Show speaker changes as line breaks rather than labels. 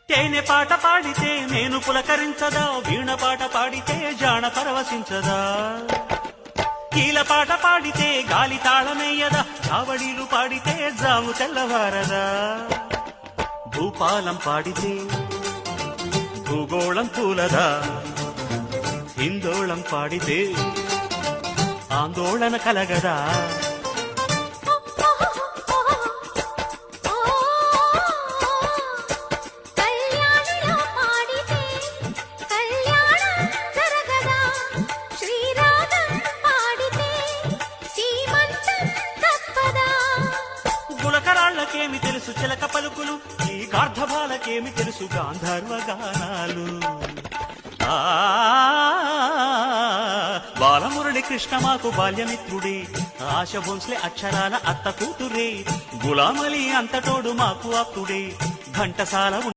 తేనె పాట పాడితే నేను పులకరించదా, వీణ పాట పాడితే జాణ పరవశించదా, కీల పాట పాడితే గాలి తాళమేయదా, చావడీలు పాడితే జాము తెల్లవారదా, భూపాలం పాడితే భూగోళం కూలదా, హిందోళం పాడితే ఆందోళన కలగదా. గులకరాళ్లకేమి తెలుసు చిలక పలుకులు, ఈ గార్ధబాలకేమి తెలుసు గాంధర్వ గానాలు. బాలమురళి కృష్ణ మాకు బాల్యమిత్రుడే, ఆశ భోన్స్లే అక్షరాల అత్త కూతురే, గులామలి అంతటోడు మాకు ఆప్తుడే, ఘంటసాల